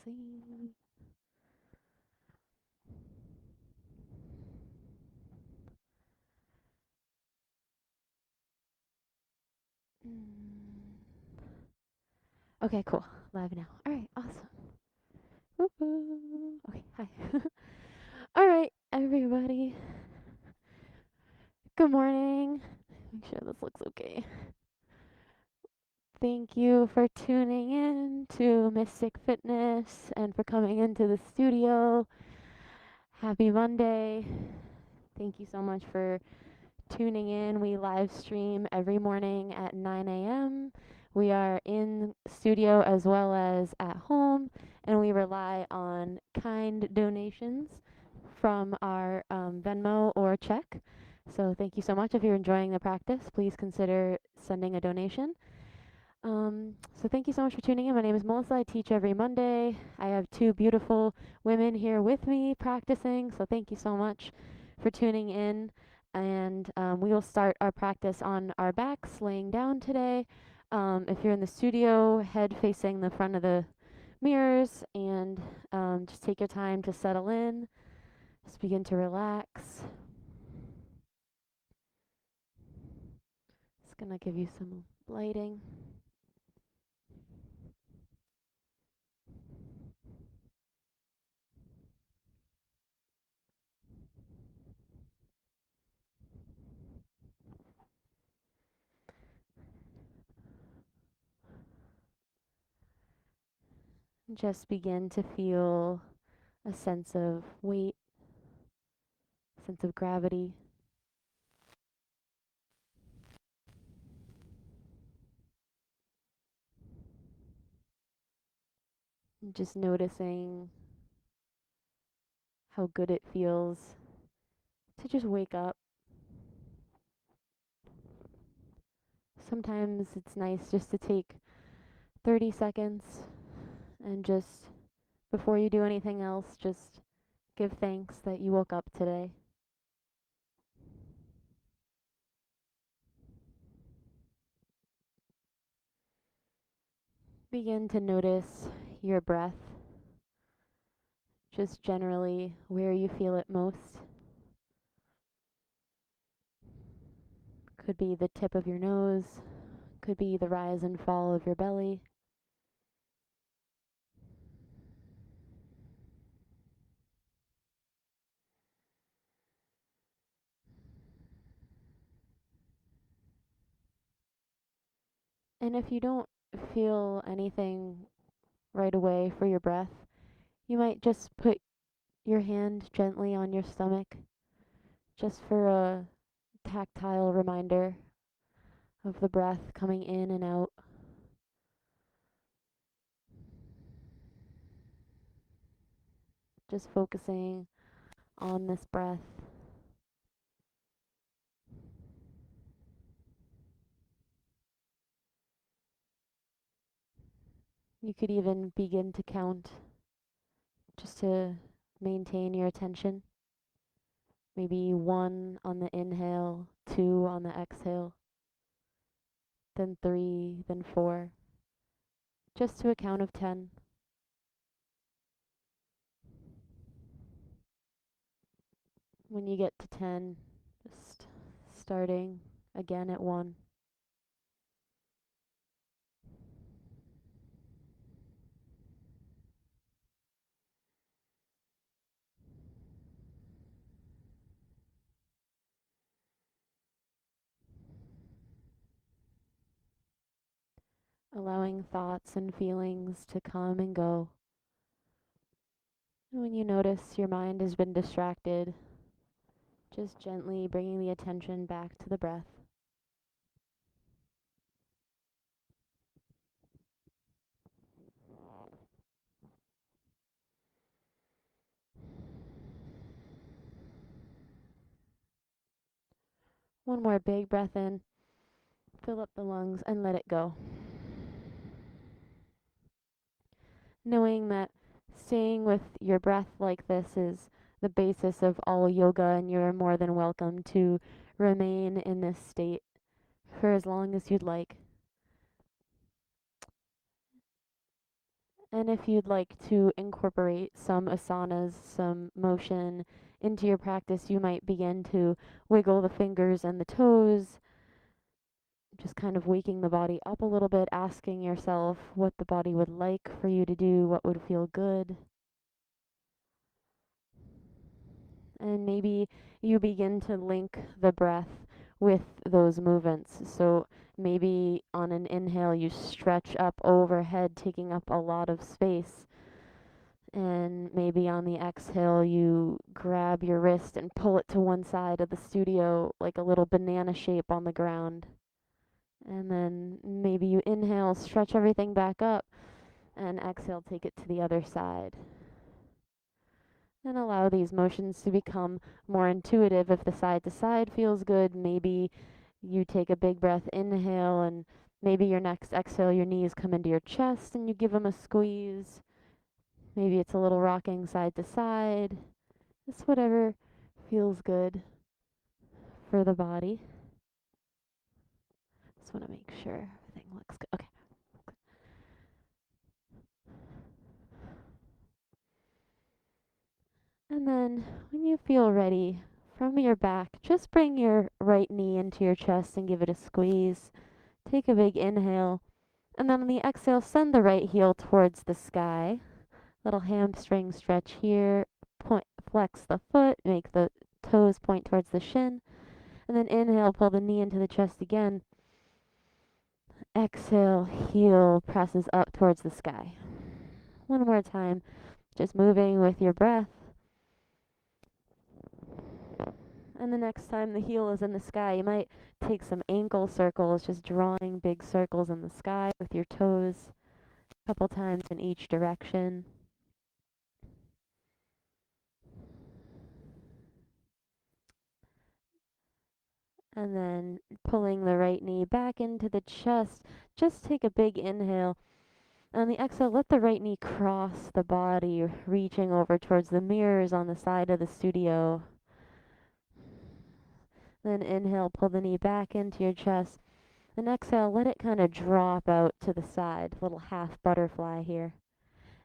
see. Okay, cool. Live now. All right, awesome. Woo-hoo. Okay, hi. All right, everybody. Good morning. Make sure this looks okay. Thank you for tuning in to Mystic Fitness and for coming into the studio. Happy Monday. Thank you so much for tuning in. We live stream every morning at 9 a.m. We are in studio as well as at home, and we rely on kind donations from our Venmo or check. So thank you so much. If you're enjoying the practice, please consider sending a donation. So thank you so much for tuning in. My name is Melissa. I teach every Monday. I have two beautiful women here with me practicing. So thank you so much for tuning in. And we will start our practice on our backs, laying down today. If you're in the studio, head facing the front of the mirrors, and just take your time to settle in. Just begin to relax. Just gonna give you some lighting. Just begin to feel a sense of weight, sense of gravity. Just noticing how good it feels to just wake up. Sometimes it's nice just to take 30 seconds and just, before you do anything else, just give thanks that you woke up today. Begin to notice your breath, just generally where you feel it most. Could be the tip of your nose, could be the rise and fall of your belly. And if you don't feel anything right away for your breath, you might just put your hand gently on your stomach, just for a tactile reminder of the breath coming in and out. Just focusing on this breath. You could even begin to count just to maintain your attention. Maybe 1 on the inhale, 2 on the exhale, then 3, then 4, just to a count of 10. When you get to 10, just starting again at 1. Allowing thoughts and feelings to come and go. And when you notice your mind has been distracted, just gently bringing the attention back to the breath. One more big breath in, fill up the lungs, and let it go. Knowing that staying with your breath like this is the basis of all yoga, and you're more than welcome to remain in this state for as long as you'd like. And if you'd like to incorporate some asanas, some motion into your practice, you might begin to wiggle the fingers and the toes, just kind of waking the body up a little bit, asking yourself what the body would like for you to do, what would feel good. And maybe you begin to link the breath with those movements. So maybe on an inhale, you stretch up overhead, taking up a lot of space. And maybe on the exhale, you grab your wrist and pull it to one side of the studio like a little banana shape on the ground. And then maybe you inhale, stretch everything back up, and exhale, take it to the other side. And allow these motions to become more intuitive. If the side to side feels good, maybe you take a big breath, inhale, and maybe your next exhale, your knees come into your chest and you give them a squeeze. Maybe it's a little rocking side to side. Just whatever feels good for the body. Just want to make sure everything looks good. Okay. And then when you feel ready, from your back, just bring your right knee into your chest and give it a squeeze. Take a big inhale. And then on the exhale, send the right heel towards the sky. Little hamstring stretch here. Point, flex the foot, make the toes point towards the shin. And then inhale, pull the knee into the chest again. Exhale, heel presses up towards the sky. One more time, just moving with your breath. And the next time the heel is in the sky, you might take some ankle circles, just drawing big circles in the sky with your toes a couple times in each direction. And then pulling the right knee back into the chest. Just take a big inhale. On the exhale, let the right knee cross the body, reaching over towards the mirrors on the side of the studio. Then inhale, pull the knee back into your chest. And exhale, let it kind of drop out to the side, little half butterfly here.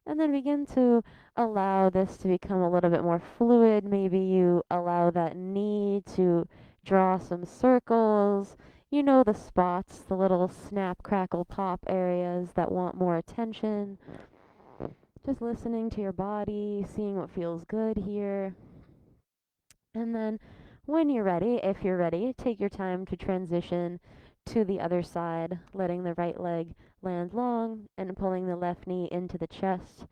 And then begin to allow this to become a little bit more fluid. Maybe you allow that knee to draw some circles. You know the spots, the little snap, crackle, pop areas that want more attention. Just listening to your body, seeing what feels good here. And then when you're ready, if you're ready, take your time to transition to the other side, letting the right leg land long and pulling the left knee into the chest,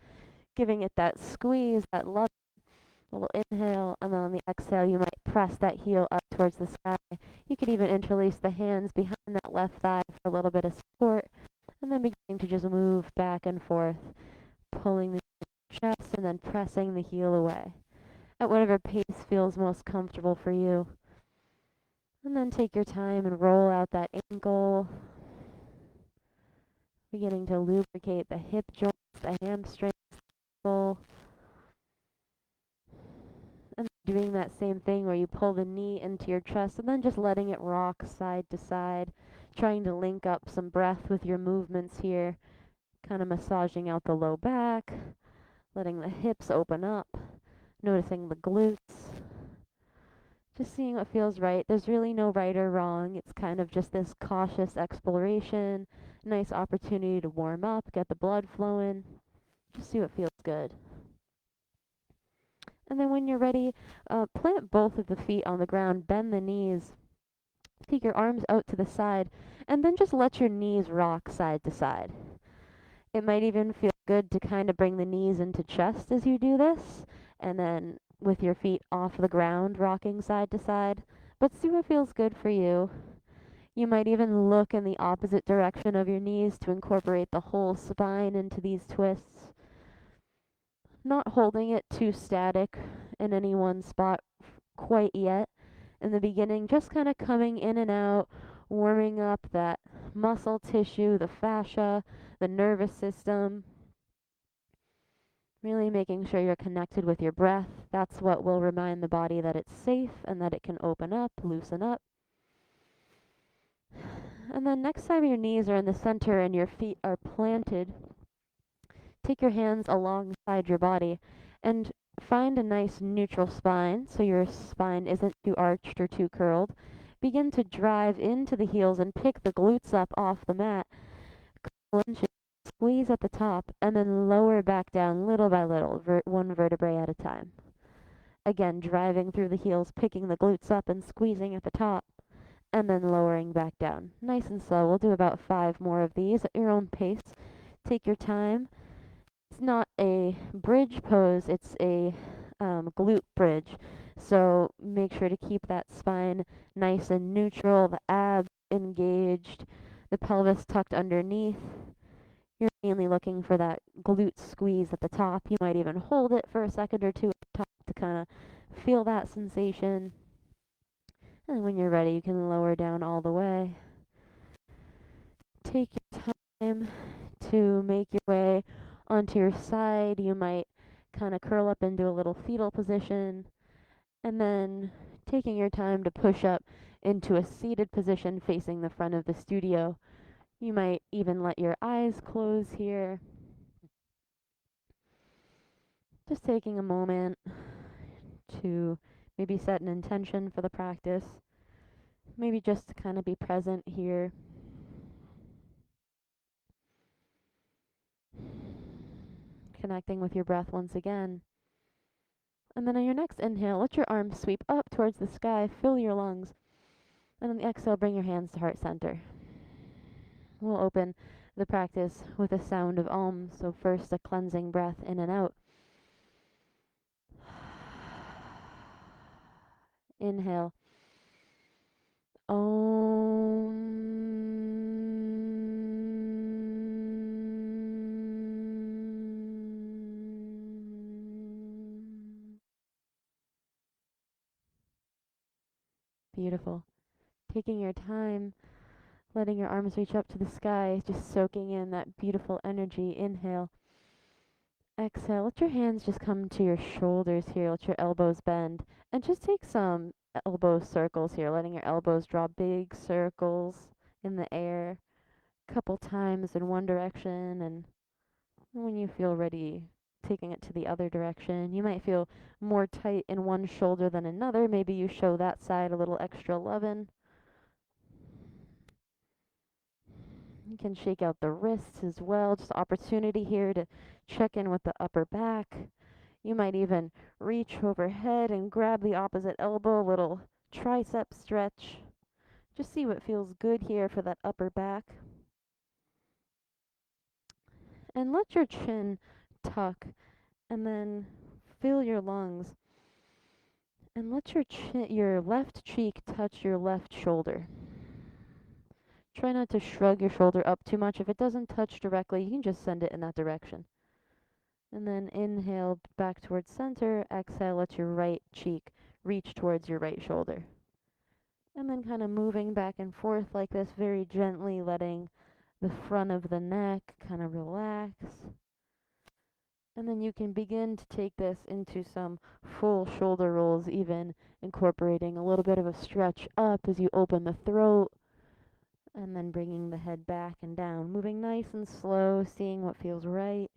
giving it that squeeze, that love, little inhale, and then on the exhale, you might press that heel up towards the sky. You could even interlace the hands behind that left thigh for a little bit of support, and then beginning to just move back and forth, pulling the chest and then pressing the heel away at whatever pace feels most comfortable for you. And then take your time and roll out that ankle, beginning to lubricate the hip joints, the hamstrings, and doing that same thing where you pull the knee into your chest and then just letting it rock side to side, trying to link up some breath with your movements here, kind of massaging out the low back, letting the hips open up, noticing the glutes. Just seeing what feels right. There's really no right or wrong. It's kind of just this cautious exploration, nice opportunity to warm up, get the blood flowing, just see what feels good. And then when you're ready, plant both of the feet on the ground, bend the knees, take your arms out to the side, and then just let your knees rock side to side. It might even feel good to kind of bring the knees into chest as you do this, and then with your feet off the ground, rocking side to side. But see what feels good for you. You might even look in the opposite direction of your knees to incorporate the whole spine into these twists. Not holding it too static in any one spot quite yet. In the beginning, just kind of coming in and out, warming up that muscle tissue, the fascia, the nervous system. Really making sure you're connected with your breath. That's what will remind the body that it's safe and that it can open up, loosen up. And then next time your knees are in the center and your feet are planted, Take your hands alongside your body and find a nice neutral spine so your spine isn't too arched or too curled. Begin to drive into the heels and pick the glutes up off the mat. Clench it, squeeze at the top, and then lower back down little by little, one vertebrae at a time. Again, driving through the heels, picking the glutes up and squeezing at the top, and then lowering back down. Nice and slow. We'll do about 5 more of these at your own pace. Take your time. It's not a bridge pose, it's a glute bridge. So make sure to keep that spine nice and neutral, the abs engaged, the pelvis tucked underneath. You're mainly looking for that glute squeeze at the top. You might even hold it for a second or two at the top to kind of feel that sensation. And when you're ready, you can lower down all the way. Take your time to make your way onto your side. You might kind of curl up into a little fetal position, and then taking your time to push up into a seated position facing the front of the studio. You might even let your eyes close here. Just taking a moment to maybe set an intention for the practice. Maybe just to kind of be present here. Connecting with your breath once again. And then on your next inhale, let your arms sweep up towards the sky, fill your lungs. And on the exhale, bring your hands to heart center. We'll open the practice with a sound of Om. So first a cleansing breath in and out. Inhale. Om. Beautiful. Taking your time, letting your arms reach up to the sky, just soaking in that beautiful energy. Inhale. Exhale. Let your hands just come to your shoulders here. Let your elbows bend. And just take some elbow circles here, letting your elbows draw big circles in the air a couple times in one direction. And when you feel ready, taking it to the other direction. You might feel more tight in one shoulder than another. Maybe you show that side a little extra lovin'. You can shake out the wrists as well. Just opportunity here to check in with the upper back. You might even reach overhead and grab the opposite elbow, little tricep stretch. Just see what feels good here for that upper back. And let your chin tuck and then fill your lungs. And let your left cheek touch your left shoulder. Try not to shrug your shoulder up too much. If it doesn't touch directly, you can just send it in that direction. And then inhale back towards center. Exhale, let your right cheek reach towards your right shoulder. And then kind of moving back and forth like this, very gently letting the front of the neck kind of relax. And then you can begin to take this into some full shoulder rolls, even incorporating a little bit of a stretch up as you open the throat. And then bringing the head back and down, moving nice and slow, seeing what feels right.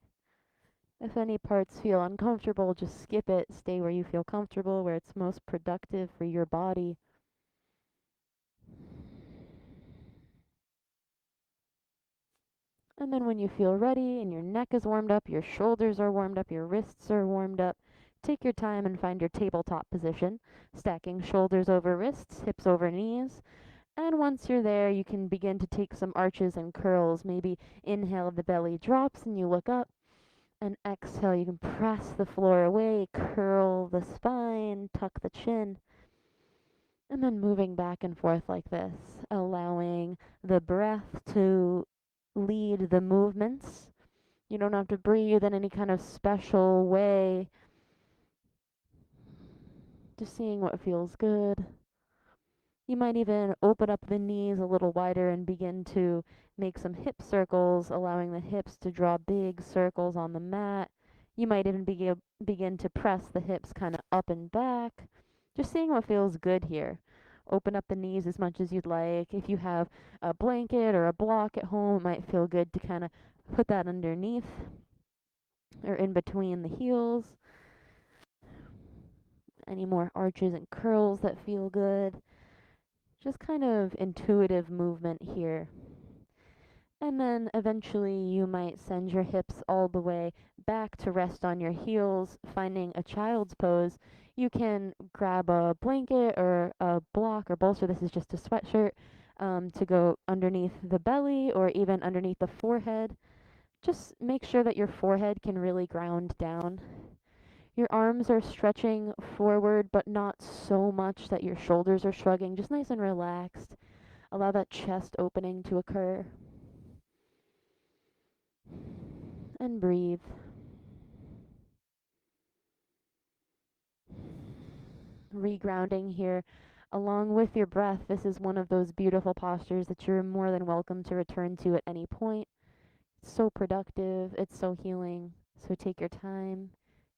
If any parts feel uncomfortable, just skip it. Stay where you feel comfortable, where it's most productive for your body. And then when you feel ready and your neck is warmed up, your shoulders are warmed up, your wrists are warmed up, take your time and find your tabletop position, stacking shoulders over wrists, hips over knees. And once you're there, you can begin to take some arches and curls. Maybe inhale, the belly drops and you look up. And exhale, you can press the floor away, curl the spine, tuck the chin. And then moving back and forth like this, allowing the breath to lead the movements. You don't have to breathe in any kind of special way. Just seeing what feels good. You might even open up the knees a little wider and begin to make some hip circles, allowing the hips to draw big circles on the mat. You might even begin to press the hips kind of up and back. Just seeing what feels good here. Open up the knees as much as you'd like. If you have a blanket or a block at home, it might feel good to kind of put that underneath. or in between the heels. Any more arches and curls that feel good. Just kind of intuitive movement here. And then eventually you might send your hips all the way back to rest on your heels, finding a child's pose. You can grab a blanket or a block or bolster, this is just a sweatshirt, to go underneath the belly or even underneath the forehead. Just make sure that your forehead can really ground down. Your arms are stretching forward, but not so much that your shoulders are shrugging, just nice and relaxed. Allow that chest opening to occur. And breathe. Regrounding here along with your breath. This is one of those beautiful postures that you're more than welcome to return to at any point. It's so productive, it's so healing. So take your time.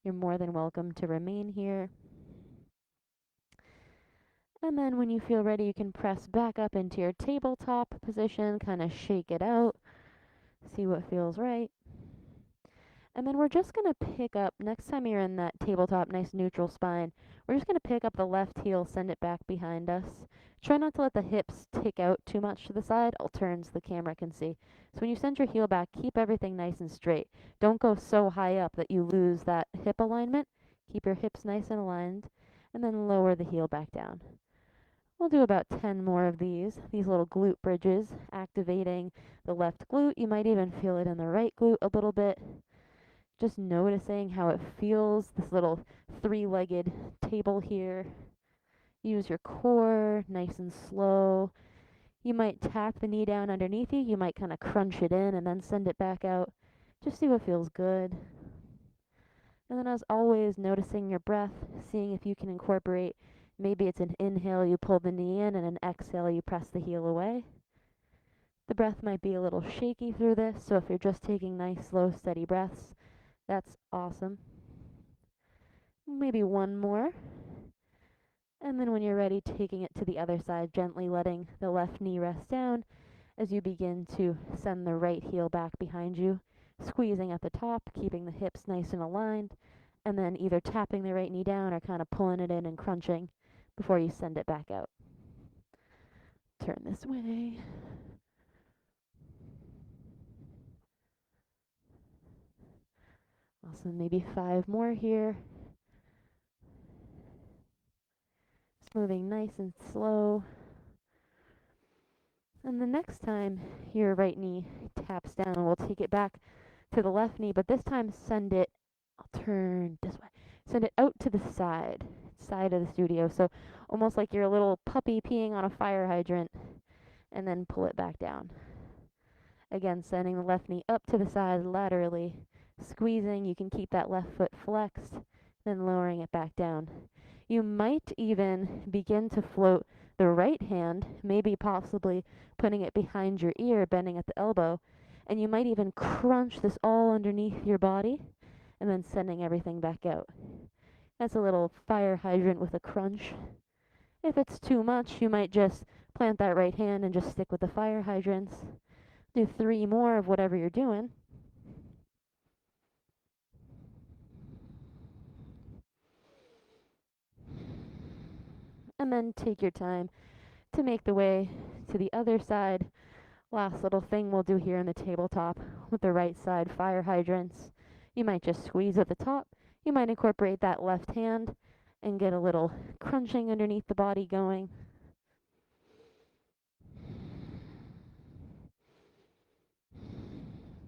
You're more than welcome to remain here. And then when you feel ready, you can press back up into your tabletop position, kind of shake it out, see what feels right. And then we're just going to pick up, next time you're in that tabletop, nice neutral spine, we're just going to pick up the left heel, send it back behind us. Try not to let the hips tick out too much to the side. I'll turn so the camera can see. So when you send your heel back, keep everything nice and straight. Don't go so high up that you lose that hip alignment. Keep your hips nice and aligned, and then lower the heel back down. We'll do about 10 more of these little glute bridges, activating the left glute. You might even feel it in the right glute a little bit. Just noticing how it feels, this little three-legged table here. Use your core, nice and slow. You might tap the knee down underneath you. You might kind of crunch it in and then send it back out. Just see what feels good. And then as always, noticing your breath, seeing if you can incorporate, maybe it's an inhale, you pull the knee in, and an exhale, you press the heel away. The breath might be a little shaky through this, so if you're just taking nice, slow, steady breaths, that's awesome. Maybe one more. And then when you're ready, taking it to the other side, gently letting the left knee rest down as you begin to send the right heel back behind you, squeezing at the top, keeping the hips nice and aligned, and then either tapping the right knee down or kind of pulling it in and crunching before you send it back out. Turn this way. Awesome, maybe 5 more here. Just moving nice and slow. And the next time your right knee taps down, we'll take it back to the left knee, but this time send it, I'll turn this way, send it out to the side of the studio. So almost like you're a little puppy peeing on a fire hydrant, and then pull it back down. Again, sending the left knee up to the side laterally, squeezing. You can keep that left foot flexed, then lowering it back down. You might even begin to float the right hand, maybe possibly putting it behind your ear, bending at the elbow, and you might even crunch this all underneath your body and then sending everything back out. That's a little fire hydrant with a crunch. If it's too much, you might just plant that right hand and just stick with the fire hydrants. Do 3 more of whatever you're doing. And then take your time to make the way to the other side. Last little thing we'll do here in the tabletop with the right side fire hydrants. You might just squeeze at the top. You might incorporate that left hand and get a little crunching underneath the body going.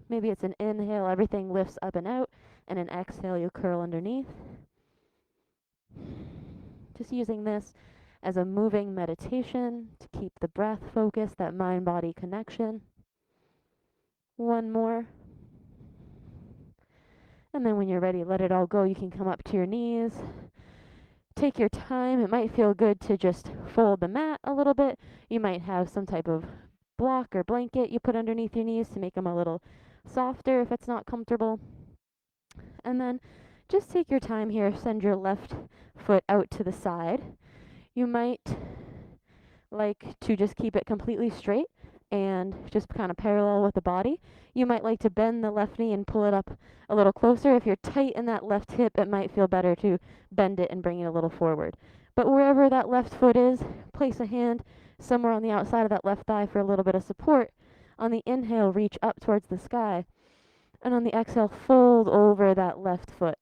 Maybe it's an inhale, everything lifts up and out, and an exhale, you curl underneath. Just using this as a moving meditation to keep the breath focused, that mind-body connection. One more. And then when you're ready, let it all go. You can come up to your knees. Take your time. It might feel good to just fold the mat a little bit. You might have some type of block or blanket you put underneath your knees to make them a little softer if it's not comfortable. And then just take your time here. Send your left foot out to the side. You might like to just keep it completely straight and just kind of parallel with the body. You might like to bend the left knee and pull it up a little closer. If you're tight in that left hip, it might feel better to bend it and bring it a little forward. But wherever that left foot is, place a hand somewhere on the outside of that left thigh for a little bit of support. On the inhale, reach up towards the sky. And on the exhale, fold over that left foot.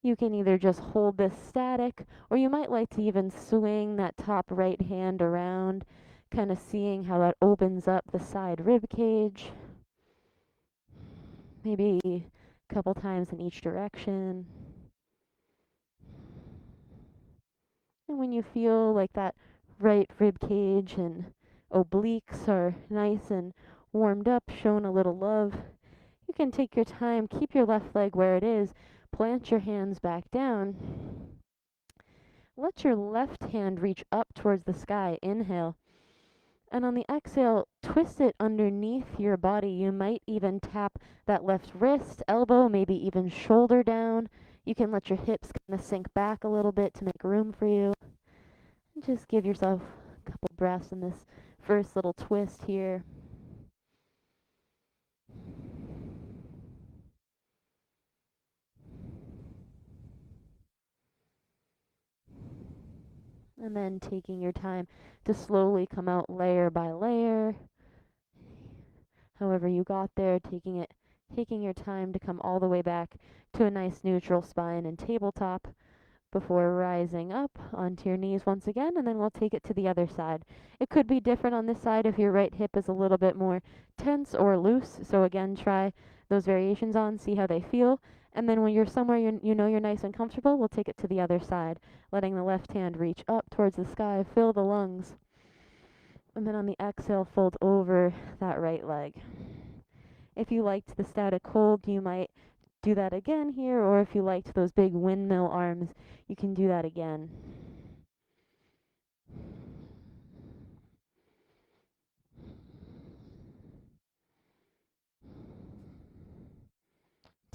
You can either just hold this static, or you might like to even swing that top right hand around, kind of seeing how that opens up the side rib cage. Maybe a couple times in each direction. And when you feel like that right rib cage and obliques are nice and warmed up, shown a little love, you can take your time, keep your left leg where it is, plant your hands back down. Let your left hand reach up towards the sky. Inhale. And on the exhale, twist it underneath your body. You might even tap that left wrist, elbow, maybe even shoulder down. You can let your hips kind of sink back a little bit to make room for you. And just give yourself a couple breaths in this first little twist here. And then taking your time to slowly come out layer by layer. However you got there, taking your time to come all the way back to a nice neutral spine and tabletop before rising up onto your knees once again, and then we'll take it to the other side. It could be different on this side if your right hip is a little bit more tense or loose. So again, try those variations on, see how they feel. And then when you're somewhere you know you're nice and comfortable, we'll take it to the other side, letting the left hand reach up towards the sky, fill the lungs. And then on the exhale, fold over that right leg. If you liked the static hold, you might do that again here, or if you liked those big windmill arms, you can do that again.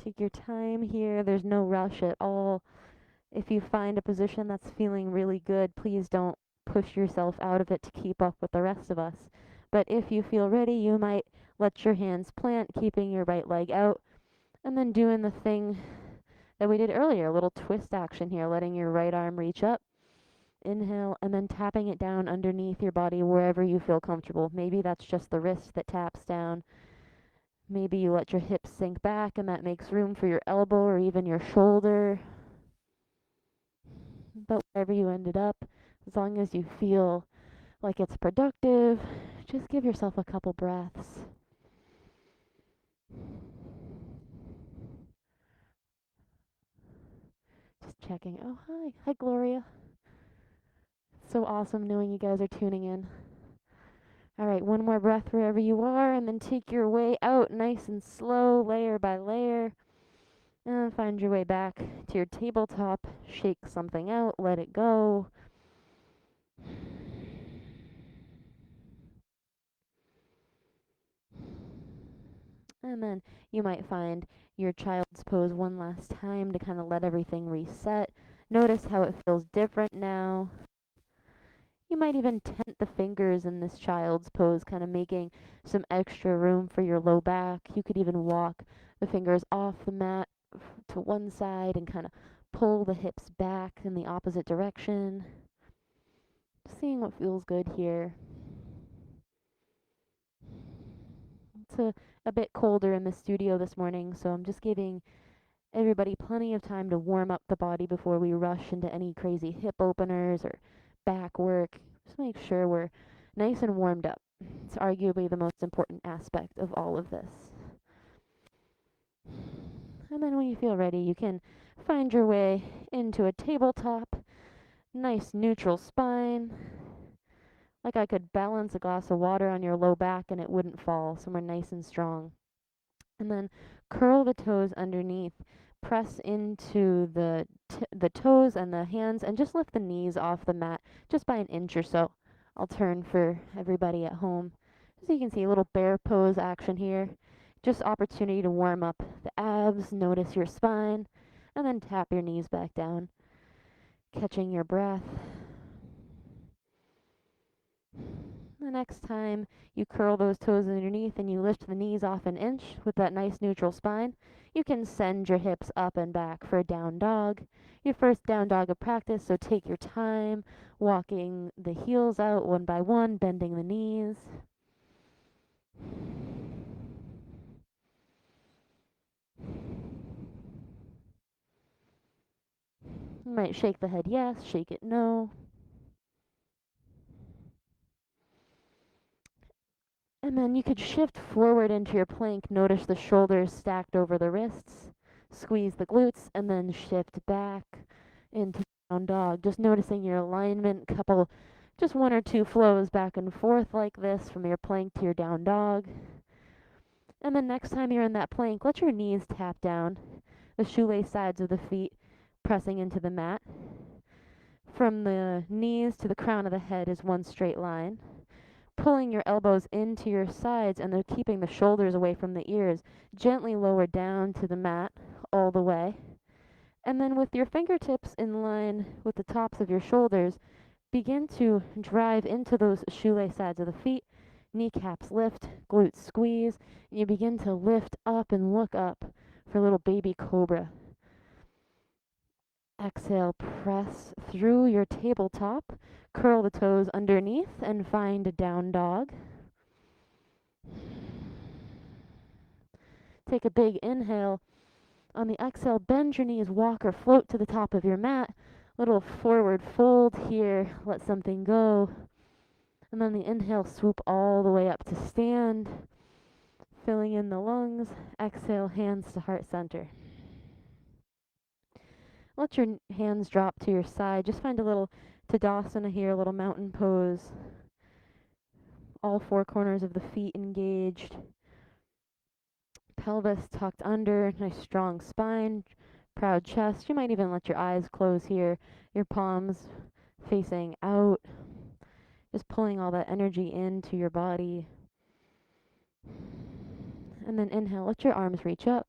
Take your time here. There's no rush at all. If you find a position that's feeling really good, please don't push yourself out of it to keep up with the rest of us. But if you feel ready, you might let your hands plant, keeping your right leg out, and then doing the thing that we did earlier, a little twist action here, letting your right arm reach up. Inhale, and then tapping it down underneath your body wherever you feel comfortable. Maybe that's just the wrist that taps down. Maybe you let your hips sink back and that makes room for your elbow or even your shoulder. But wherever you ended up, as long as you feel like it's productive, just give yourself a couple breaths. Just checking. Oh, hi. Hi, Gloria. So awesome knowing you guys are tuning in. All right, one more breath wherever you are, and then take your way out nice and slow, layer by layer. And find your way back to your tabletop. Shake something out, let it go. And then you might find your child's pose one last time to kind of let everything reset. Notice how it feels different now. You might even tent the fingers in this child's pose, kind of making some extra room for your low back. You could even walk the fingers off the mat to one side and kind of pull the hips back in the opposite direction. Seeing what feels good here. It's a bit colder in the studio this morning, so I'm just giving everybody plenty of time to warm up the body before we rush into any crazy hip openers or back work. Just make sure we're nice and warmed up. It's arguably the most important aspect of all of this. And then when you feel ready, you can find your way into a tabletop, nice neutral spine. Like I could balance a glass of water on your low back and it wouldn't fall, somewhere nice and strong. And then curl the toes underneath. Press into the toes and the hands and just lift the knees off the mat just by an inch or so. I'll turn for everybody at home. So you can see a little bear pose action here. Just opportunity to warm up the abs, notice your spine, and then tap your knees back down. Catching your breath. The next time you curl those toes underneath and you lift the knees off an inch with that nice neutral spine, you can send your hips up and back for a down dog. Your first down dog of practice, so take your time walking the heels out one by one, bending the knees. You might shake the head yes, shake it no. And then you could shift forward into your plank. Notice the shoulders stacked over the wrists. Squeeze the glutes and then shift back into down dog. Just noticing your alignment, just one or two flows back and forth like this from your plank to your down dog. And then next time you're in that plank, let your knees tap down, the shoelace sides of the feet pressing into the mat. From the knees to the crown of the head is one straight line. Pulling your elbows into your sides and they're keeping the shoulders away from the ears. Gently lower down to the mat all the way. And then with your fingertips in line with the tops of your shoulders, begin to drive into those shoelace sides of the feet. Kneecaps lift, glutes squeeze, and you begin to lift up and look up for little baby cobra. Exhale, press through your tabletop, curl the toes underneath and find a down dog. Take a big inhale. On the exhale, bend your knees, walk or float to the top of your mat. Little forward fold here, let something go. And then the inhale, swoop all the way up to stand, filling in the lungs. Exhale, hands to heart center. Let your hands drop to your side. Just find a little Tadasana here, a little mountain pose. All four corners of the feet engaged. Pelvis tucked under, nice strong spine, proud chest. You might even let your eyes close here, your palms facing out. Just pulling all that energy into your body. And then inhale, let your arms reach up.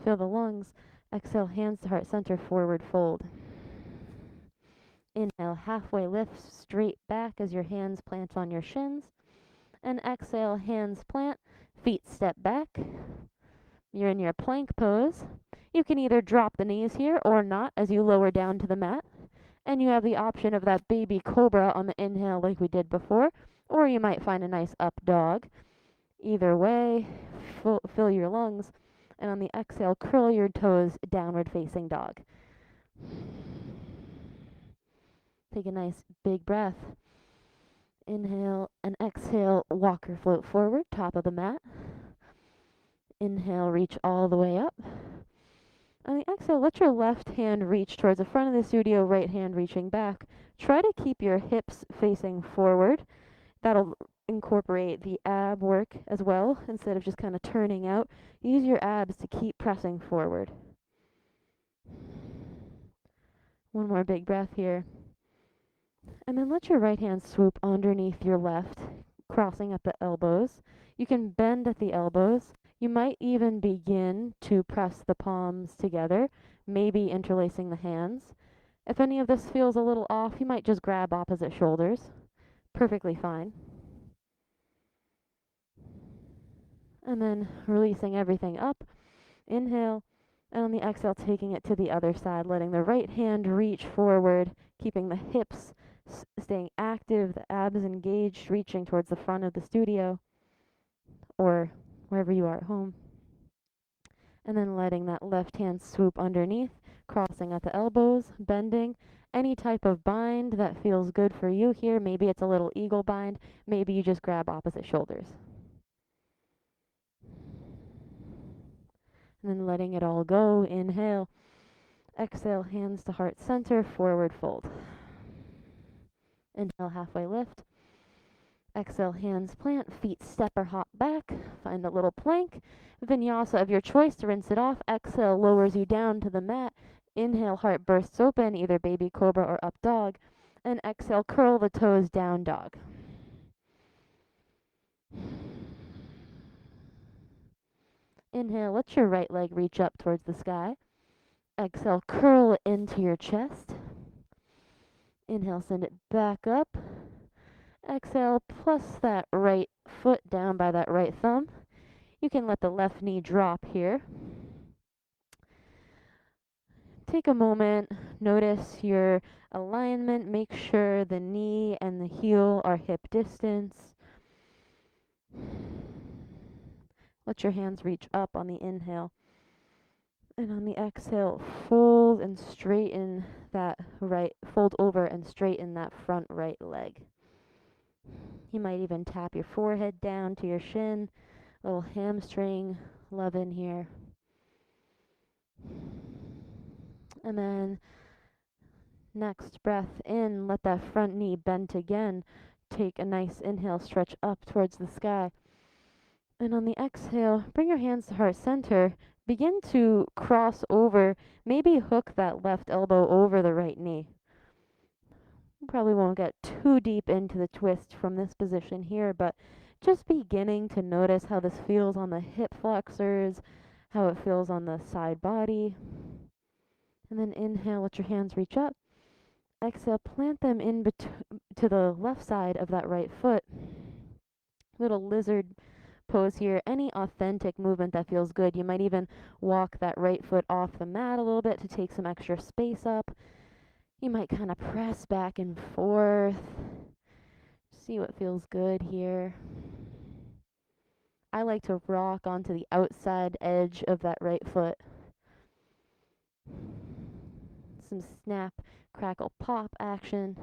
Feel the lungs. Exhale, hands to heart center, forward fold. Inhale, halfway lift, straight back as your hands plant on your shins. And exhale, hands plant, feet step back. You're in your plank pose. You can either drop the knees here or not as you lower down to the mat. And you have the option of that baby cobra on the inhale like we did before, or you might find a nice up dog. Either way, fill your lungs. And on the exhale, curl your toes, downward facing dog. Take a nice big breath. Inhale and exhale, walk or float forward, top of the mat. Inhale, reach all the way up. On the exhale, let your left hand reach towards the front of the studio, right hand reaching back. Try to keep your hips facing forward. That'll incorporate the ab work as well, instead of just kind of turning out. Use your abs to keep pressing forward. One more big breath here. And then let your right hand swoop underneath your left, crossing at the elbows. You can bend at the elbows. You might even begin to press the palms together, maybe interlacing the hands. If any of this feels a little off, you might just grab opposite shoulders. Perfectly fine. And then releasing everything up. Inhale. And on the exhale, taking it to the other side, letting the right hand reach forward, keeping the hips staying active, the abs engaged, reaching towards the front of the studio or wherever you are at home. And then letting that left hand swoop underneath, crossing at the elbows, bending. Any type of bind that feels good for you here. Maybe it's a little eagle bind. Maybe you just grab opposite shoulders. And then letting it all go. Inhale. Exhale, hands to heart center, forward fold. Inhale, halfway lift. Exhale, hands plant, feet step or hop back. Find a little plank. Vinyasa of your choice to rinse it off. Exhale, lowers you down to the mat. Inhale, heart bursts open, either baby cobra or up dog. And exhale, curl the toes, down dog. Inhale, let your right leg reach up towards the sky. Exhale, curl it into your chest. Inhale, send it back up. Exhale, plus that right foot down by that right thumb. You can let the left knee drop here. Take a moment, notice your alignment, make sure the knee and the heel are hip distance. Let your hands reach up on the inhale. And on the exhale, fold and straighten that right, fold over and straighten that front right leg. You might even tap your forehead down to your shin, little hamstring love in here. And then next breath in, let that front knee bend again. Take a nice inhale, stretch up towards the sky. And on the exhale, bring your hands to heart center. Begin to cross over, maybe hook that left elbow over the right knee. You probably won't get too deep into the twist from this position here, but just beginning to notice how this feels on the hip flexors, how it feels on the side body. And then inhale, let your hands reach up. Exhale, plant them in to the left side of that right foot. Little lizard pose here. Any authentic movement that feels good. You might even walk that right foot off the mat a little bit to take some extra space up. You might kind of press back and forth. See what feels good here. I like to rock onto the outside edge of that right foot. Some snap, crackle, pop action.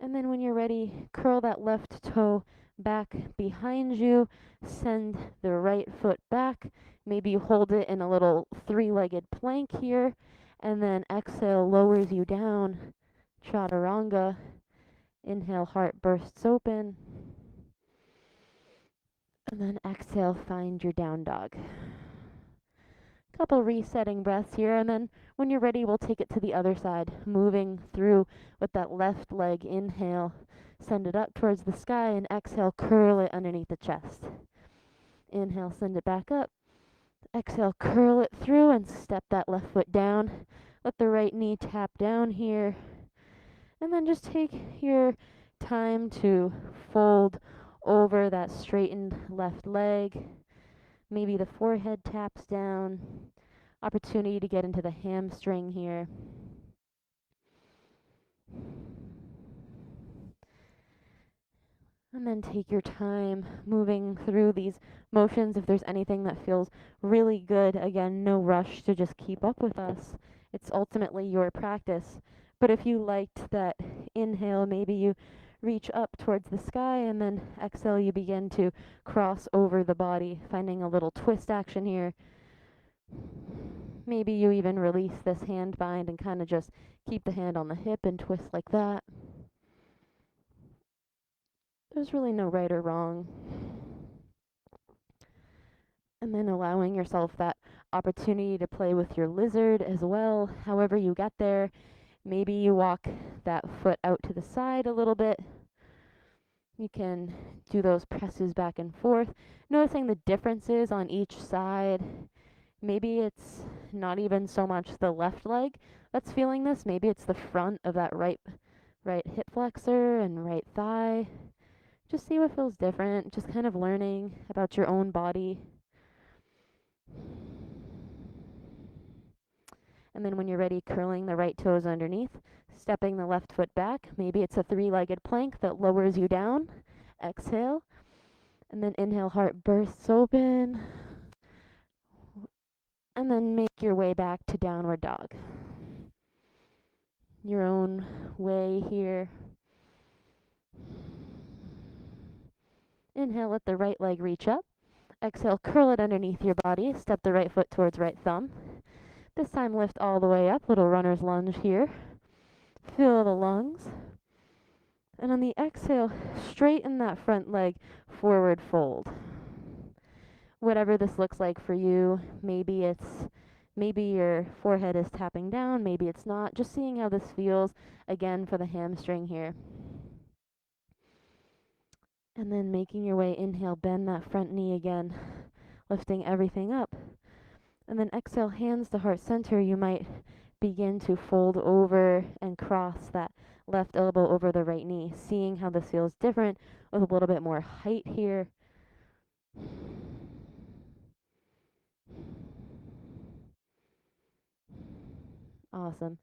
And then when you're ready, curl that left toe back behind you. Send the right foot back. Maybe you hold it in a little three-legged plank here. And then exhale, lowers you down. Chaturanga. Inhale, heart bursts open. And then exhale, find your down dog. Couple resetting breaths here, and then when you're ready, we'll take it to the other side, moving through with that left leg. Inhale, send it up towards the sky, and exhale, curl it underneath the chest. Inhale, send it back up. Exhale, curl it through and step that left foot down. Let the right knee tap down here. And then just take your time to fold over that straightened left leg. Maybe the forehead taps down. Opportunity to get into the hamstring here. And then take your time moving through these motions. If there's anything that feels really good, again, no rush to just keep up with us. It's ultimately your practice. But if you liked that inhale, maybe you reach up towards the sky, and then exhale, you begin to cross over the body, finding a little twist action here. Maybe you even release this hand bind and kind of just keep the hand on the hip and twist like that. There's really no right or wrong. And then allowing yourself that opportunity to play with your lizard as well, however you get there. Maybe you walk that foot out to the side a little bit. You can do those presses back and forth, noticing the differences on each side. Maybe it's not even so much the left leg that's feeling this. Maybe it's the front of that right hip flexor and right thigh. Just see what feels different. Just kind of learning about your own body. And then when you're ready, curling the right toes underneath, stepping the left foot back. Maybe it's a three-legged plank that lowers you down. Exhale. And then inhale, heart bursts open. And then make your way back to downward dog. Your own way here. Inhale, let the right leg reach up. Exhale, curl it underneath your body. Step the right foot towards right thumb. This time lift all the way up. Little runner's lunge here. Fill the lungs. And on the exhale, straighten that front leg, forward fold. Whatever this looks like for you, maybe your forehead is tapping down, maybe it's not. Just seeing how this feels, again, for the hamstring here. And then making your way, inhale, bend that front knee again, lifting everything up. And then exhale, hands to heart center. You might begin to fold over and cross that left elbow over the right knee, seeing how this feels different with a little bit more height here. Awesome.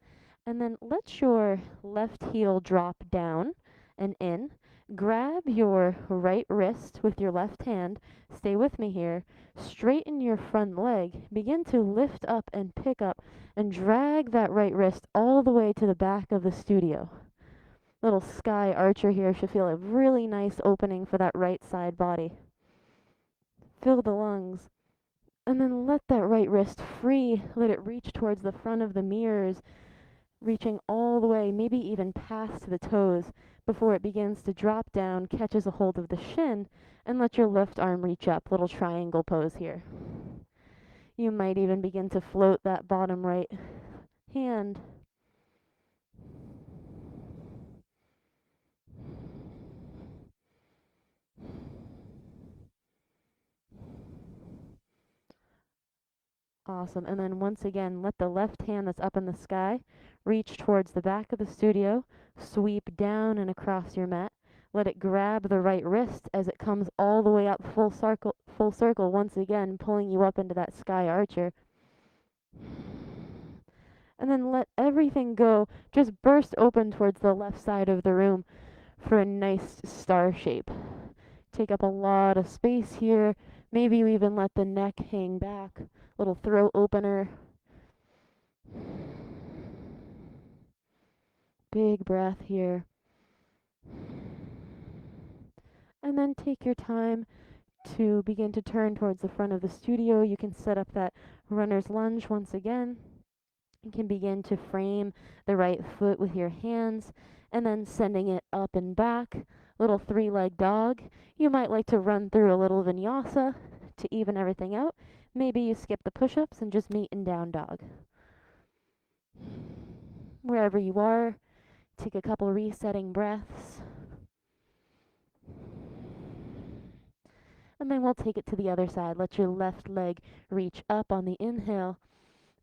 And then let your left heel drop down and in. Grab your right wrist with your left hand. Stay with me here. Straighten your front leg. Begin to lift up and pick up and drag that right wrist all the way to the back of the studio. Little sky archer here should feel a really nice opening for that right side body. Fill the lungs. And then let that right wrist free. Let it reach towards the front of the mirrors, reaching all the way, maybe even past the toes, before it begins to drop down, catches a hold of the shin, and let your left arm reach up. Little triangle pose here. You might even begin to float that bottom right hand. Awesome. And then once again, let the left hand that's up in the sky reach towards the back of the studio, sweep down and across your mat. Let it grab the right wrist as it comes all the way up full circle once again, pulling you up into that sky archer. And then let everything go. Just burst open towards the left side of the room for a nice star shape. Take up a lot of space here. Maybe you even let the neck hang back. Little throat opener. Big breath here. And then take your time to begin to turn towards the front of the studio. You can set up that runner's lunge once again. You can begin to frame the right foot with your hands and then sending it up and back. Little three-leg dog. You might like to run through a little vinyasa to even everything out. Maybe you skip the push-ups and just meet in down dog. Wherever you are, take a couple resetting breaths. And then we'll take it to the other side. Let your left leg reach up on the inhale.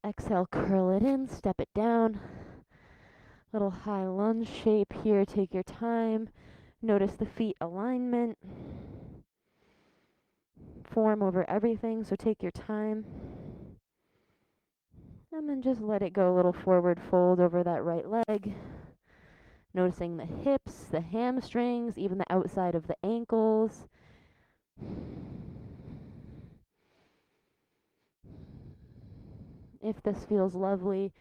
Exhale, curl it in, step it down. Little high lunge shape here. Take your time. Notice the feet alignment. Form over everything, so take your time. And then just let it go, a little forward fold over that right leg. Noticing the hips, the hamstrings, even the outside of the ankles. If this feels lovely,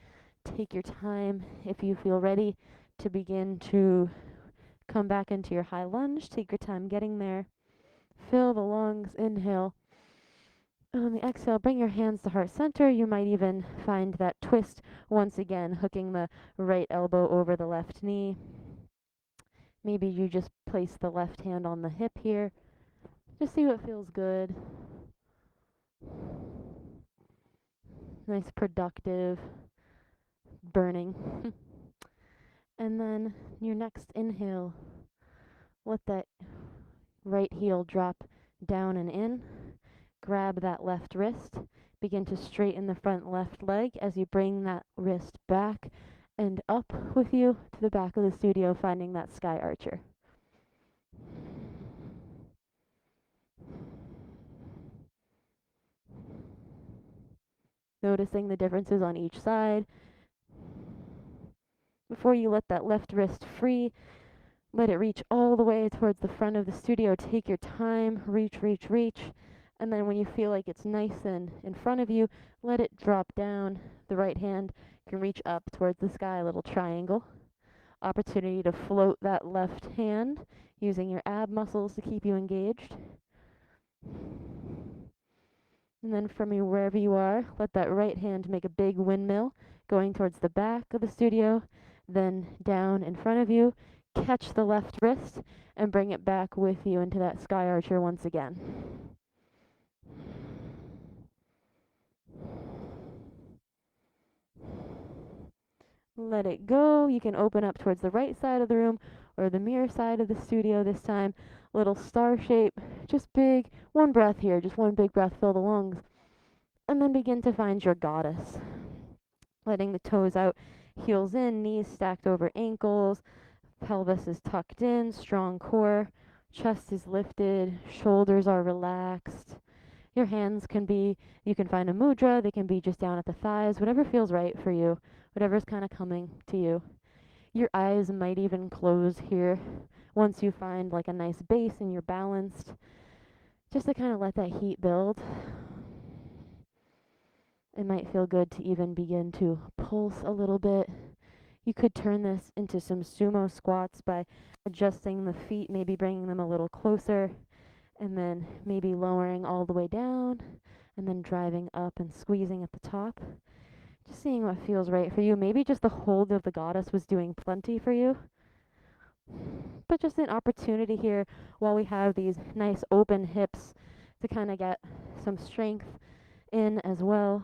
take your time. If you feel ready to begin to come back into your high lunge, take your time getting there. Fill the lungs, inhale. And on the exhale, bring your hands to heart center. You might even find that twist once again, hooking the right elbow over the left knee. Maybe you just place the left hand on the hip here. Just see what feels good. Nice, productive burning. And then your next inhale, let that right heel drop down and in. Grab that left wrist. Begin to straighten the front left leg as you bring that wrist back and up with you to the back of the studio, finding that sky archer. Noticing the differences on each side. Before you let that left wrist free, let it reach all the way towards the front of the studio. Take your time, reach, reach, reach. And then when you feel like it's nice and in front of you, let it drop down. The right hand can reach up towards the sky, a little triangle. Opportunity to float that left hand using your ab muscles to keep you engaged. And then from you, wherever you are, let that right hand make a big windmill going towards the back of the studio, then down in front of you. Catch the left wrist and bring it back with you into that sky archer once again. Let it go. You can open up towards the right side of the room or the mirror side of the studio this time. Little star shape, just big. One breath here, just one big breath, fill the lungs. And then begin to find your goddess. Letting the toes out, heels in, knees stacked over ankles. Pelvis is tucked in, strong core, chest is lifted, shoulders are relaxed. Your hands can be, you can find a mudra, they can be just down at the thighs, whatever feels right for you, whatever's kind of coming to you. Your eyes might even close here once you find like a nice base and you're balanced, just to kind of let that heat build. It might feel good to even begin to pulse a little bit. You could turn this into some sumo squats by adjusting the feet, maybe bringing them a little closer, and then maybe lowering all the way down, and then driving up and squeezing at the top. Just seeing what feels right for you. Maybe just the hold of the goddess was doing plenty for you. But just an opportunity here while we have these nice open hips to kind of get some strength in as well.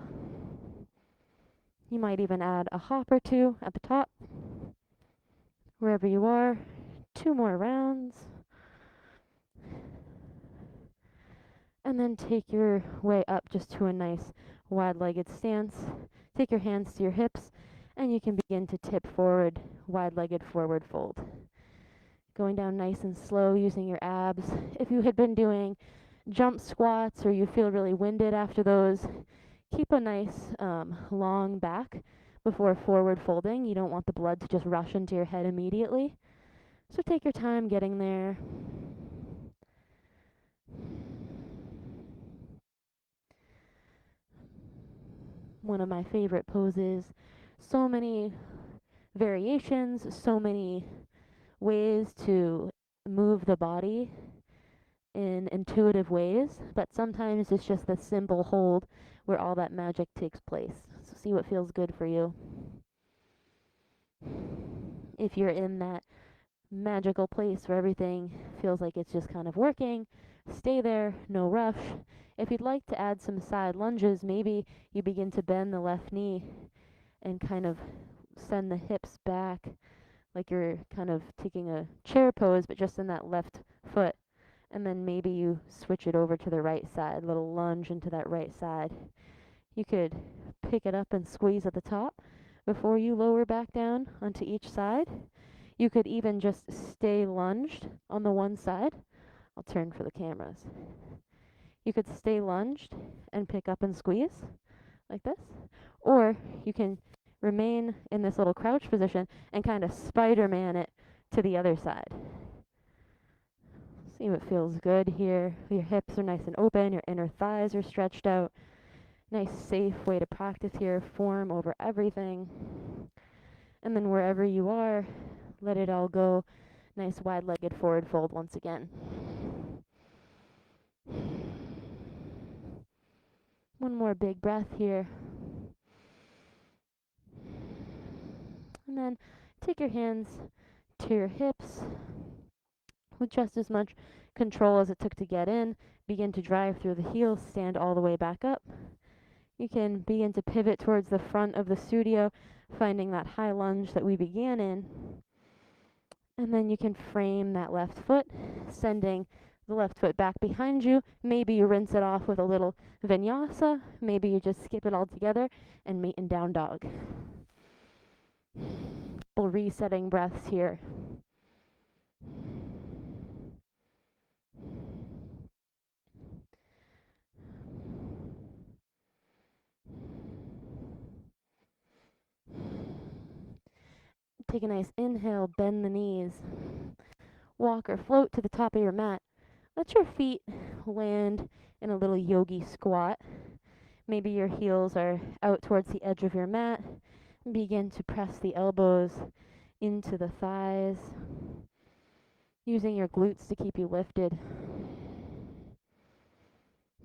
You might even add a hop or two at the top, wherever you are. 2 more rounds. And then take your way up just to a nice wide-legged stance. Take your hands to your hips, and you can begin to tip forward, wide-legged forward fold. Going down nice and slow using your abs. If you had been doing jump squats or you feel really winded after those, keep a nice long back before forward folding. You don't want the blood to just rush into your head immediately. So take your time getting there. One of my favorite poses. So many variations, so many ways to move the body in intuitive ways, but sometimes it's just the simple hold where all that magic takes place. So see what feels good for you. If you're in that magical place where everything feels like it's just kind of working, stay there, no rush. If you'd like to add some side lunges, maybe you begin to bend the left knee and kind of send the hips back like you're kind of taking a chair pose, but just in that left foot. And then maybe you switch it over to the right side, little lunge into that right side. You could pick it up and squeeze at the top before you lower back down onto each side. You could even just stay lunged on the one side. I'll turn for the cameras. You could stay lunged and pick up and squeeze like this. Or you can remain in this little crouch position and kind of Spider-Man it to the other side. See what feels good here. Your hips are nice and open, your inner thighs are stretched out. Nice safe way to practice here, form over everything. And then wherever you are, let it all go. Nice wide-legged forward fold once again. One more big breath here. And then take your hands to your hips with just as much control as it took to get in. Begin to drive through the heels, stand all the way back up. You can begin to pivot towards the front of the studio, finding that high lunge that we began in. And then you can frame that left foot, sending the left foot back behind you. Maybe you rinse it off with a little vinyasa. Maybe you just skip it all together and meet in down dog. Couple resetting breaths here. Take a nice inhale, bend the knees. Walk or float to the top of your mat. Let your feet land in a little yogi squat. Maybe your heels are out towards the edge of your mat. Begin to press the elbows into the thighs, using your glutes to keep you lifted.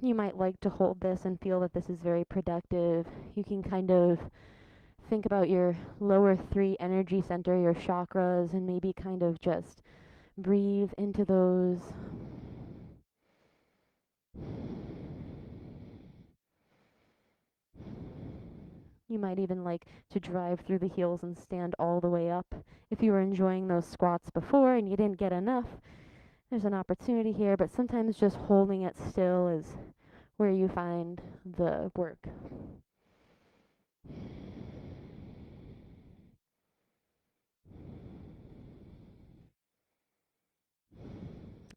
You might like to hold this and feel that this is very productive. You can kind of think about your lower 3 energy center, your chakras, and maybe kind of just breathe into those. You might even like to drive through the heels and stand all the way up. If you were enjoying those squats before and you didn't get enough, there's an opportunity here, but sometimes just holding it still is where you find the work.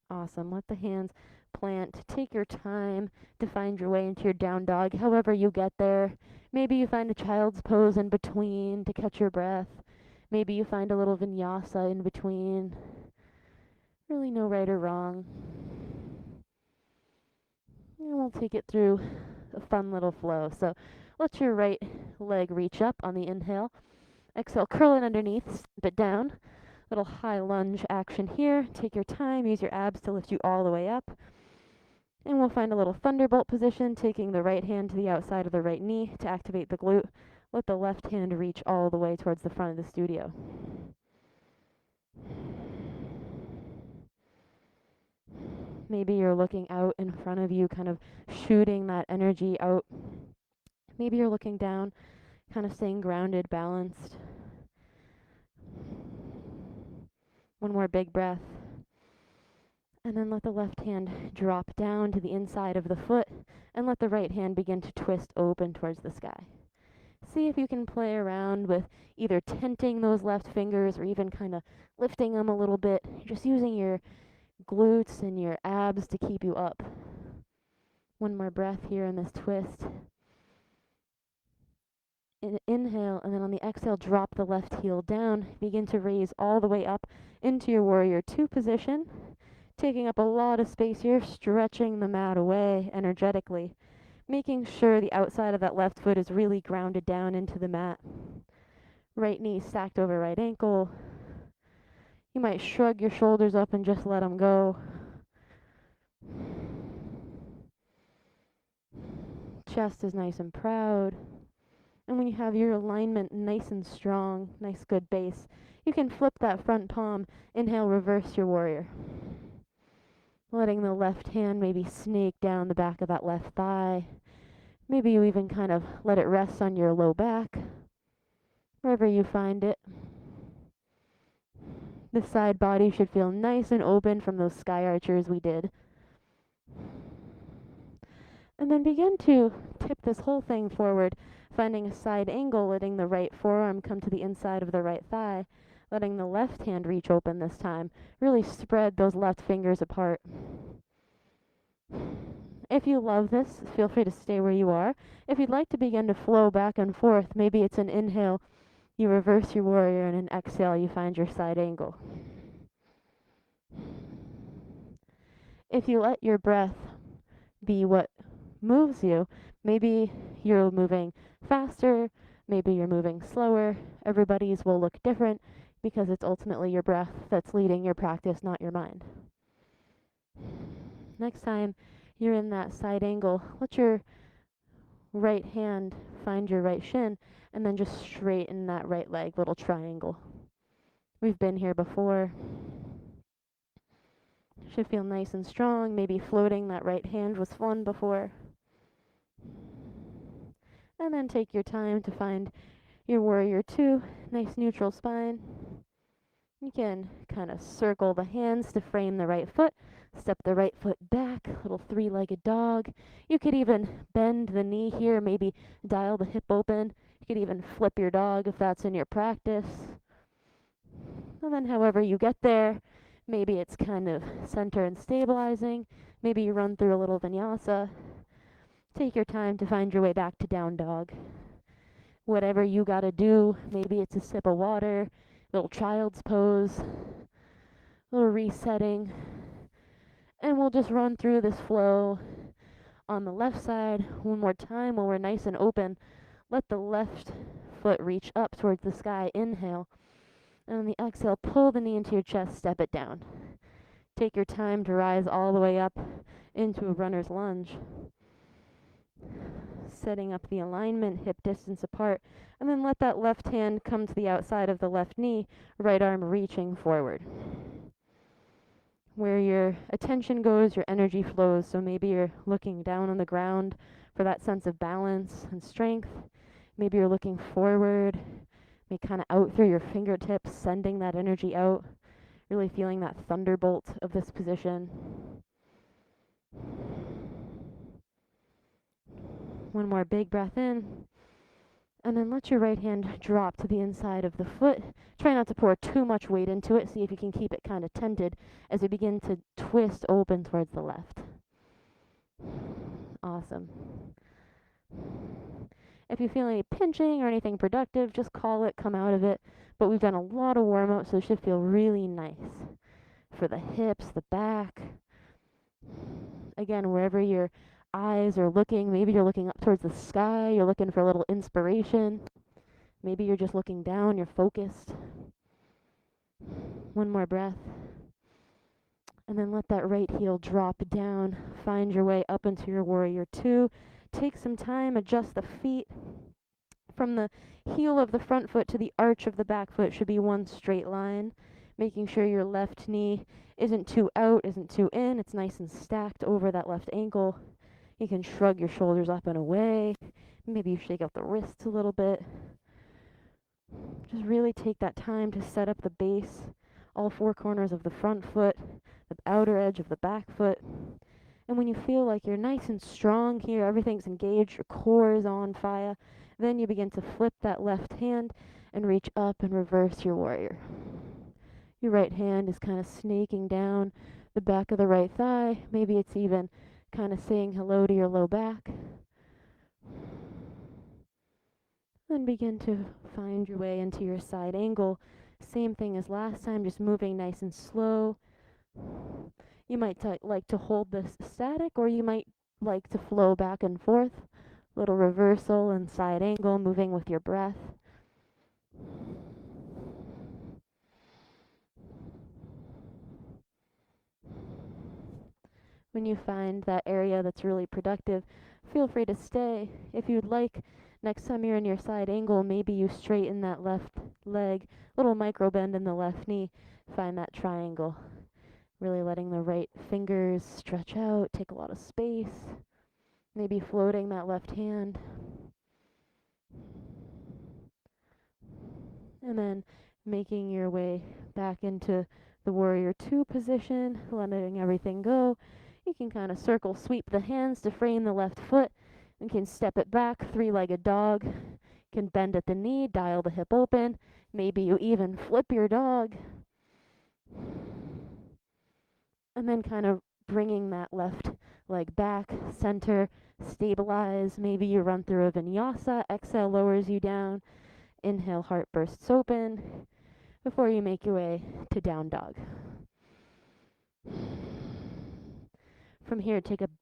Awesome. Let the hands plant. Take your time to find your way into your down dog, however you get there. Maybe you find a child's pose in between to catch your breath. Maybe you find a little vinyasa in between. Really no right or wrong. And we'll take it through a fun little flow. So let your right leg reach up on the inhale. Exhale, curl it underneath, step it down. Little high lunge action here. Take your time, use your abs to lift you all the way up. And we'll find a little thunderbolt position, taking the right hand to the outside of the right knee to activate the glute. Let the left hand reach all the way towards the front of the studio. Maybe you're looking out in front of you, kind of shooting that energy out. Maybe you're looking down, kind of staying grounded, balanced. One more big breath. And then let the left hand drop down to the inside of the foot and let the right hand begin to twist open towards the sky. See if you can play around with either tenting those left fingers or even kind of lifting them a little bit, just using your glutes and your abs to keep you up. One more breath here in this twist. Inhale, and then on the exhale, drop the left heel down. Begin to raise all the way up into your warrior two position. Taking up a lot of space here, stretching the mat away energetically, making sure the outside of that left foot is really grounded down into the mat. Right knee stacked over right ankle. You might shrug your shoulders up and just let them go. Chest is nice and proud. And when you have your alignment nice and strong, nice good base, you can flip that front palm. Inhale, reverse your warrior. Letting the left hand maybe snake down the back of that left thigh. Maybe you even kind of let it rest on your low back, wherever you find it. The side body should feel nice and open from those sky archers we did. And then begin to tip this whole thing forward, finding a side angle, letting the right forearm come to the inside of the right thigh, letting the left hand reach open this time. Really spread those left fingers apart. If you love this, feel free to stay where you are. If you'd like to begin to flow back and forth, maybe it's an inhale, you reverse your warrior, and an exhale, you find your side angle. If you let your breath be what moves you, maybe you're moving faster, maybe you're moving slower. Everybody's will look different because it's ultimately your breath that's leading your practice, not your mind. Next time you're in that side angle, let your right hand find your right shin and then just straighten that right leg, little triangle. We've been here before. Should feel nice and strong. Maybe floating that right hand was fun before. And then take your time to find your warrior two, nice neutral spine. You can kind of circle the hands to frame the right foot, step the right foot back, little three-legged dog. You could even bend the knee here, maybe dial the hip open. You could even flip your dog if that's in your practice. And then however you get there, maybe it's kind of center and stabilizing. Maybe you run through a little vinyasa. Take your time to find your way back to down dog. Whatever you gotta do, maybe it's a sip of water, little child's pose, little resetting. And we'll just run through this flow on the left side one more time while we're nice and open. Let the left foot reach up towards the sky. Inhale. And on the exhale, pull the knee into your chest, step it down. Take your time to rise all the way up into a runner's lunge. Setting up the alignment, hip distance apart, and then let that left hand come to the outside of the left knee, right arm reaching forward. Where your attention goes, your energy flows, so maybe you're looking down on the ground for that sense of balance and strength. Maybe you're looking forward, maybe kind of out through your fingertips, sending that energy out, really feeling that thunderbolt of this position. One more big breath in, And then let your right hand drop to the inside of the foot. Try not to pour too much weight into it. See if you can keep it kind of tented as you begin to twist open towards the left. Awesome. If you feel any pinching or anything productive, just call it, come out of it. But we've done a lot of warm up, so it should feel really nice for the hips, the back. Again, wherever your eyes are looking, maybe you're looking up towards the sky, you're looking for a little inspiration. Maybe you're just looking down, you're focused. One more breath. And then let that right heel drop down. Find your way up into your warrior two. Take some time, adjust the feet. From the heel of the front foot to the arch of the back foot should be one straight line. Making sure your left knee isn't too out, isn't too in. It's nice and stacked over that left ankle. You can shrug your shoulders up and away. Maybe you shake out the wrists a little bit. Just really take that time to set up the base, all four corners of the front foot, the outer edge of the back foot. And when you feel like you're nice and strong here, everything's engaged, your core is on fire, then you begin to flip that left hand and reach up and reverse your warrior. Your right hand is kind of snaking down the back of the right thigh. Maybe it's even kind of saying hello to your low back. Then begin to find your way into your side angle. Same thing as last time, just moving nice and slow. You might like to hold this static, or you might like to flow back and forth. Little reversal and side angle, moving with your breath. When you find that area that's really productive, feel free to stay. If you'd like, next time you're in your side angle, maybe you straighten that left leg, little micro bend in the left knee. Find that triangle. Really letting the right fingers stretch out, take a lot of space. Maybe floating that left hand. And then making your way back into the warrior two position, letting everything go. You can kind of circle sweep the hands to frame the left foot. You can step it back, three-legged dog. You can bend at the knee, dial the hip open. Maybe you even flip your dog. And then kind of bringing that left leg back, center, stabilize. Maybe you run through a vinyasa. Exhale lowers you down. Inhale, heart bursts open before you make your way to down dog. From here, take a big